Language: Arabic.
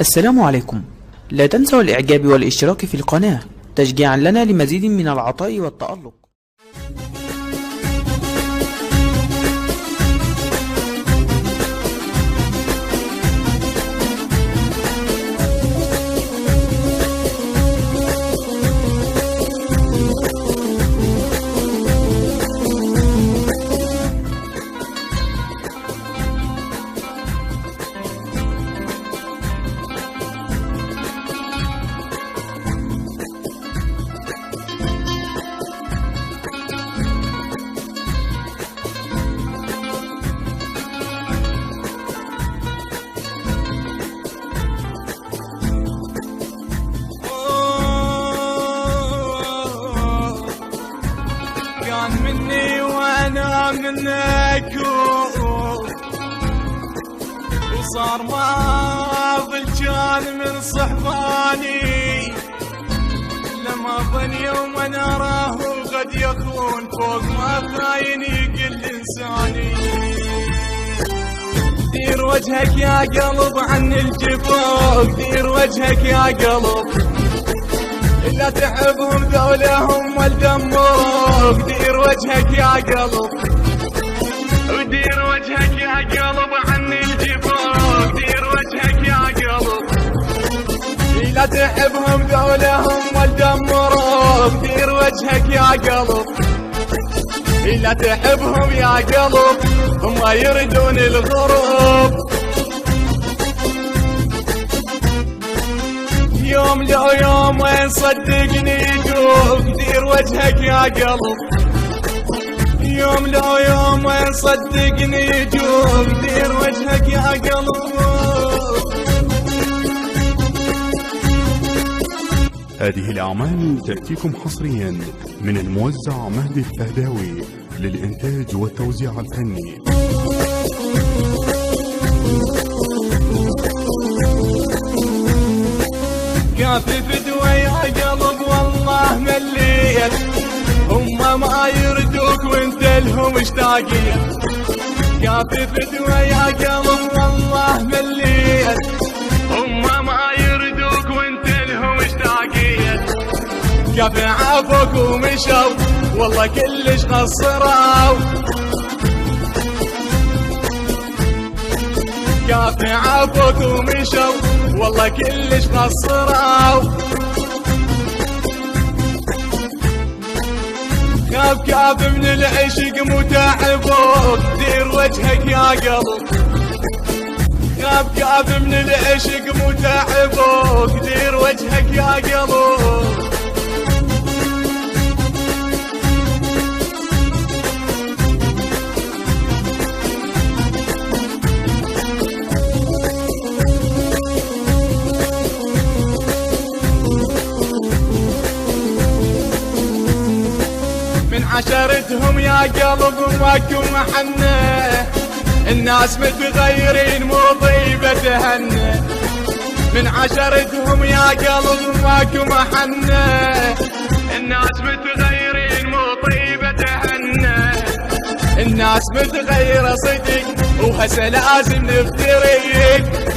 السلام عليكم. لا تنسوا الإعجاب والاشتراك في القناة تشجيعا لنا لمزيد من العطاء والتألق. مني وانا منك وصار ماضي كان من صحباني لما ظن يوم انا اراه قد يكون فوق ما خاين يقل انساني. دير وجهك يا قلب عن الجفوق، دير وجهك يا قلب لا تحبهم ذولهم والدموك. دير وجهك يا قلب ودير وجهك يا قلب عن الجفوك، دير وجهك يا قلب لا تحبهم ذولهم والدموك. دير وجهك يا قلب لا تحبهم يا قلب هم يردون الغروب. يوم لو يوم وين صدقني يجوك. دير وجهك يا قلب يوم لو يوم وين صدقني يجوك. دير وجهك يا قلب. هذه الأعمال تأتيكم حصريا من الموزع مهدي الفهداوي للإنتاج والتوزيع الفني. كافي فدوى يا قلب والله مليت هم ما يردوك وانت لهم مشتاقين. كافي فدوى يا قلب والله مليت هم ما يردوك وانت لهم مشتاقين. كافي عافوك ومشوا والله كلش قصروا. كافي عافوك ومشوا والله كلش قصروا. كاف من العشق متعبوك. دير وجهك يا قلب كاف من العشق متعبوك. دير وجهك يا قلب. من عشرتهم يا قلب ماكو محنة الناس متغيرين مو طيبة تهنى. من عشرتهم يا قلب ماكو محنة الناس متغيرين مو طيبة تهنى. الناس متغيرة صدق وهسه لازم نفترق.